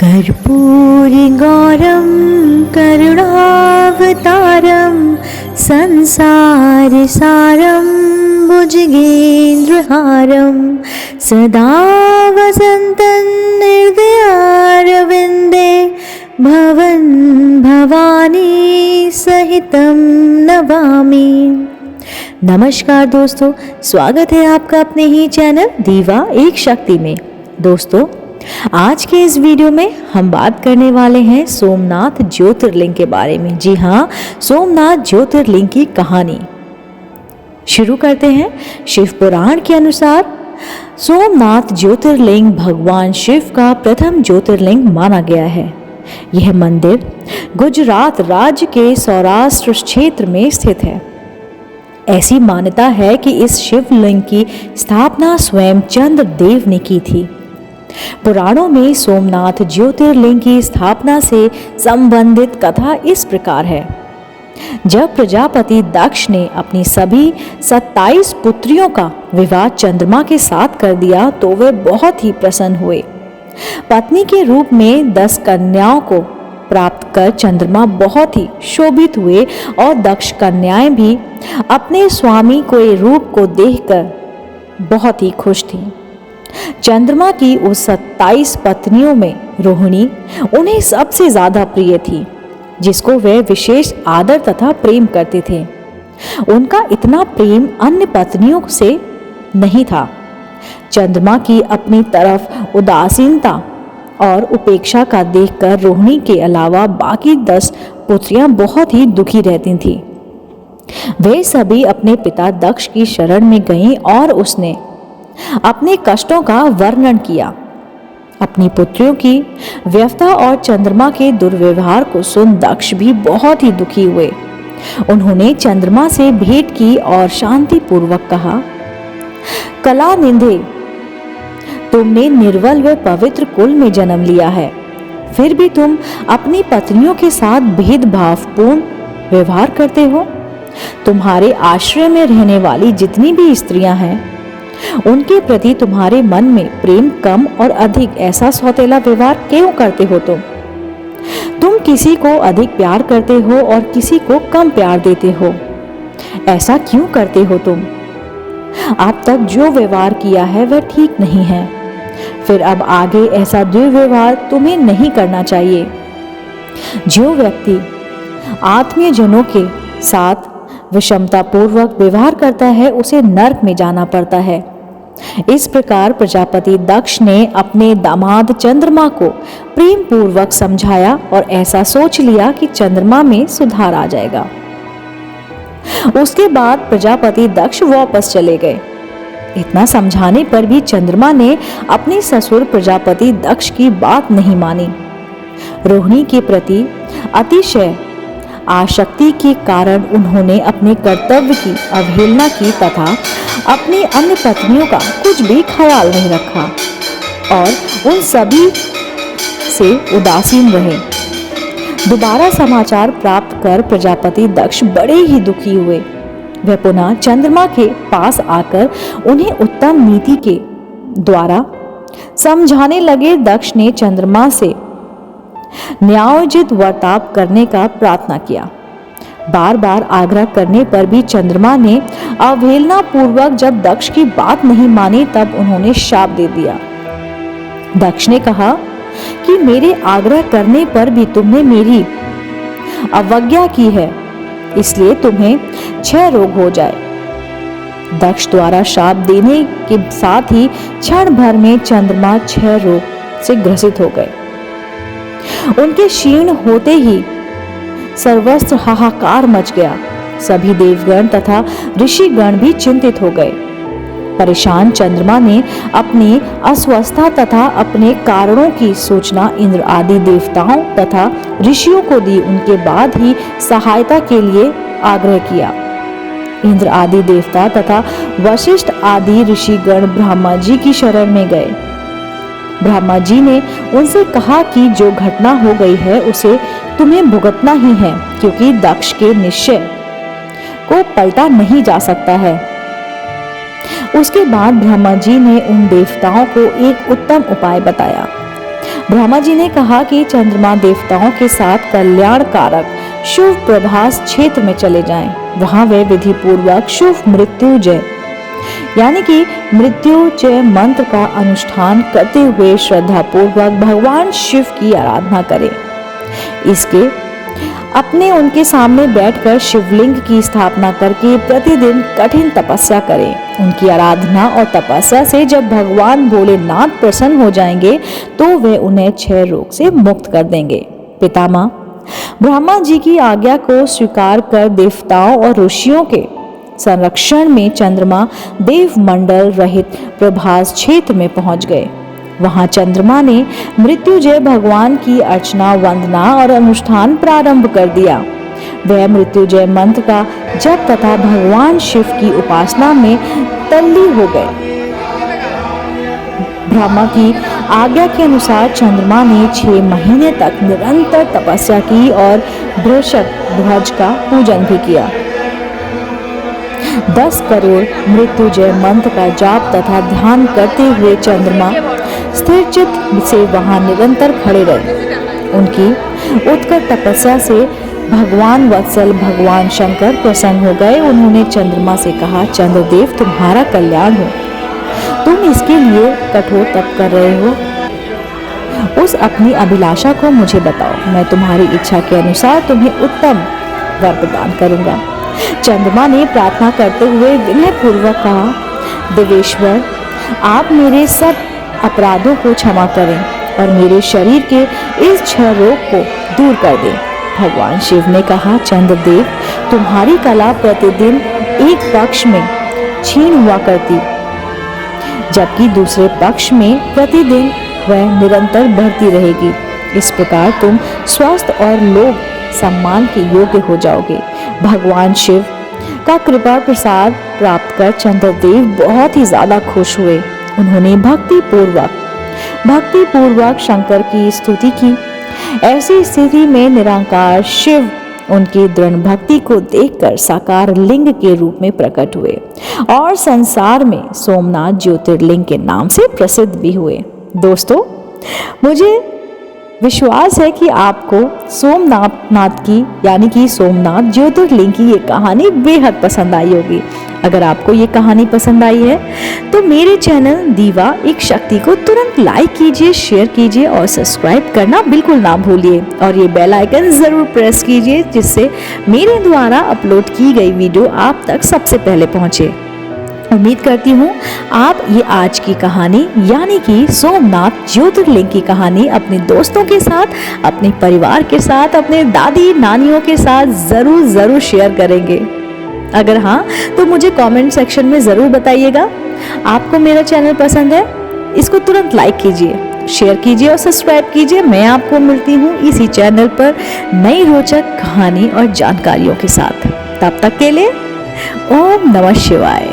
कर्पूरगौरं करुणावतारं संसारसारं भुजगेन्द्रहारं सदा वसन्तं हृदयारविन्दे भवन् भवानी सहितं नमामि। नमस्कार दोस्तों, स्वागत है आपका अपने ही चैनल दीवा एक शक्ति में। दोस्तों, आज के इस वीडियो में हम बात करने वाले हैं सोमनाथ ज्योतिर्लिंग के बारे में। जी हाँ, सोमनाथ ज्योतिर्लिंग की कहानी शुरू करते हैं। शिव पुराण के अनुसार सोमनाथ ज्योतिर्लिंग भगवान शिव का प्रथम ज्योतिर्लिंग माना गया है। यह मंदिर गुजरात राज्य के सौराष्ट्र क्षेत्र में स्थित है। ऐसी मान्यता है कि इस शिवलिंग की स्थापना स्वयं चंद्रदेव ने की थी। पुराणों में सोमनाथ ज्योतिर्लिंग की स्थापना से संबंधित कथा इस प्रकार है। जब प्रजापति दक्ष ने अपनी सभी 27 पुत्रियों का विवाह चंद्रमा के साथ कर दिया तो वे बहुत ही प्रसन्न हुए। पत्नी के रूप में 10 कन्याओं को प्राप्त कर चंद्रमा बहुत ही शोभित हुए और दक्ष कन्याएं भी अपने स्वामी के रूप को देखकर बहुत ही खुश थीं। चंद्रमा की उस 27 पत्नियों में रोहिणी उन्हें सबसे ज्यादा प्रिय थी, जिसको वे विशेष आदर तथा प्रेम करते थे। उनका इतना प्रेम अन्य पत्नियों से नहीं था। चंद्रमा की अपनी तरफ उदासीनता और उपेक्षा का देखकर रोहिणी के अलावा बाकी 10 पुत्रियां बहुत ही दुखी रहती थीं। वे सभी अपने पिता दक्ष की शरण में गईं और उसने अपने कष्टों का वर्णन किया। अपनी पुत्रियों की व्यथा और चंद्रमा के दुर्व्यवहार को सुन दक्ष भी बहुत ही दुखी हुए। उन्होंने चंद्रमा से भेंट की और शांति पूर्वक कहा, कलानिधे, तुमने निर्बल व पवित्र कुल में जन्म लिया है, फिर भी तुम अपनी पत्नियों के साथ भेदभावपूर्ण व्यवहार करते हो। तुम्हारे आश्रय में रहने वाली जितनी भी स्त्रियां हैं, उनके प्रति तुम्हारे मन में प्रेम कम और अधिक ऐसा सौतेला व्यवहार क्यों करते हो? तुम किसी को अधिक प्यार करते हो और किसी को कम प्यार देते हो। ऐसा क्यों करते हो तुम? अब तक जो व्यवहार किया है वह ठीक नहीं है, फिर अब आगे ऐसा दुर्व्यवहार तुम्हें नहीं करना चाहिए। जो व्यक्ति आत्मीय जनों के साथ विषमता पूर्वक व्यवहार करता है उसे नरक में जाना पड़ता है। इस प्रकार प्रजापति दक्ष ने अपने दामाद चंद्रमा को प्रेम पूर्वक समझाया और ऐसा सोच लिया कि चंद्रमा में सुधार आ जाएगा। उसके बाद प्रजापति दक्ष वापस चले गए। इतना समझाने पर भी चंद्रमा ने अपने ससुर प्रजापति दक्ष की बात नहीं मानी। रोहिणी के प्रति अतिशय आसक्ति के कारण उन्होंने अपने कर्तव्य की अवहेलना की तथा अपनी अन्य पत्नियों का कुछ भी ख्याल नहीं रखा और उन सभी से उदासीन रहे। दोबारा समाचार प्राप्त कर प्रजापति दक्ष बड़े ही दुखी हुए। वह पुनः चंद्रमा के पास आकर उन्हें उत्तम नीति के द्वारा समझाने लगे। दक्ष ने चंद्रमा से न्यायोचित वर्ताव करने का प्रार्थना किया। बार बार आग्रह करने पर भी चंद्रमा ने अवहेलना पूर्वक जब दक्ष की बात नहीं मानी तब उन्होंने शाप दे दिया। दक्ष ने कहा कि मेरे आग्रह करने पर भी तुमने मेरी अवज्ञा की है, इसलिए तुम्हें 6 रोग हो जाए। दक्ष द्वारा शाप देने के साथ ही क्षण भर में चंद्रमा 6 रोग से ग्रसित हो गए। उनके क्षीण होते ही सर्वत्र हाहाकार मच गया। सभी देवगण तथा ऋषिगण भी चिंतित हो गए। परेशान चंद्रमा ने अपनी अस्वस्थता तथा अपने कारणों की सूचना इंद्र आदि देवताओं तथा ऋषियों को दी। उनके बाद ही सहायता के लिए आग्रह किया। इंद्र आदि देवता तथा वशिष्ठ आदि ऋषिगण ब्रह्मा जी की शरण में गए। ब्रह्मा जी ने उनसे कहा कि जो घटना हो गई है उसे तुम्हें भुगतना ही है, क्योंकि दक्ष के निश्चय को पलटा नहीं जा सकता है। उसके बाद ब्रह्मा जी ने उन देवताओं को एक उत्तम उपाय बताया। ब्रह्मा जी ने कहा कि चंद्रमा देवताओं के साथ कल्याण कारक शुभ प्रभास क्षेत्र में चले जाएं। वहां वे विधि पूर्वक शुभ मृत्युजय यानी कि मृत्युजय मंत्र का अनुष्ठान करते हुए श्रद्धा पूर्वक भगवान शिव की आराधना करें। इसके अपने उनके सामने बैठकर शिवलिंग की स्थापना करके प्रतिदिन कठिन तपस्या करें। उनकी आराधना और तपस्या से जब भगवान भोलेनाथ प्रसन्न हो जाएंगे तो वे उन्हें क्षय रोग से मुक्त कर देंगे। पितामह ब्रह्मा जी की आज्ञा को स्वीकार कर देवताओं और ऋषियों के संरक्षण में चंद्रमा देवमंडल रहित प्रभास क्षेत्र में पहुंच गए। वहां चंद्रमा ने मृत्युजय भगवान की अर्चना, वंदना और अनुष्ठान प्रारंभ कर दिया। वह मृत्युजय मंत्र का जप तथा भगवान शिव की उपासना में तल्ली हो गए। ब्रह्मा की आज्ञा के अनुसार चंद्रमा ने 6 महीने तक निरंतर तपस्या की और वृषभ ध्वज का पूजन भी किया। 10 करोड़ मृत्युजय मंत्र का जाप तथा ध्यान करते हुए चंद्रमा स्थिर चित्त से वहां निरंतर खड़े रहे। उनकी उत्कट तपस्या से भगवान वत्सल भगवान शंकर प्रसन्न हो गए। उन्होंने चंद्रमा से कहा, चंद्रदेव तुम्हारा कल्याण हो, तुम इसके लिए कठोर तप कर रहे हो। उस अपनी अभिलाषा को मुझे बताओ, मैं तुम्हारी इच्छा के अनुसार तुम्हें उत्तम वर प्रदान करूंगा। चंद्रमा ने प्रार्थना करते हुए विनय पूर्वक कहा, देवेश्वर आप मेरे सब अपराधों को क्षमा करें और मेरे शरीर के इस क्षय रोग को दूर कर दें। भगवान शिव ने कहा, चंद्रदेव तुम्हारी कला प्रतिदिन एक पक्ष में क्षीण हुआ करती, जबकि दूसरे पक्ष में प्रतिदिन वह निरंतर बढ़ती रहेगी। इस प्रकार तुम स्वस्थ और लोग सम्मान के योग्य हो जाओगे। भगवान शिव का कृपा प्रसाद प्राप्त कर चंद्रदेव बहुत ही ज्यादा खुश हुए। उन्होंने भक्ति पूर्वक शंकर की स्तुति की। ऐसी स्थिति में निराकार शिव उनकी दृढ़ भक्ति को देखकर साकार लिंग के रूप में प्रकट हुए और संसार में सोमनाथ ज्योतिर्लिंग के नाम से प्रसिद्ध भी हुए। दोस्तों, मुझे विश्वास है कि आपको सोमनाथ की यानी कि सोमनाथ ज्योतिर्लिंग की ये कहानी बेहद पसंद आई होगी। अगर आपको ये कहानी पसंद आई है तो मेरे चैनल दीवा एक शक्ति को तुरंत लाइक कीजिए, शेयर कीजिए और सब्सक्राइब करना बिल्कुल ना भूलिए और ये बेल आइकन जरूर प्रेस कीजिए, जिससे मेरे द्वारा अपलोड की गई वीडियो आप तक सबसे पहले पहुंचे। उम्मीद करती हूँ आप ये आज की कहानी यानी कि सोमनाथ ज्योतिर्लिंग की कहानी अपने दोस्तों के साथ, अपने परिवार के साथ, अपने दादी नानियों के साथ जरूर शेयर करेंगे। अगर हाँ तो मुझे कमेंट सेक्शन में ज़रूर बताइएगा। आपको मेरा चैनल पसंद है, इसको तुरंत लाइक कीजिए, शेयर कीजिए और सब्सक्राइब कीजिए। मैं आपको मिलती हूँ इसी चैनल पर नई रोचक कहानी और जानकारियों के साथ। तब तक के लिए ओम नमः शिवाय।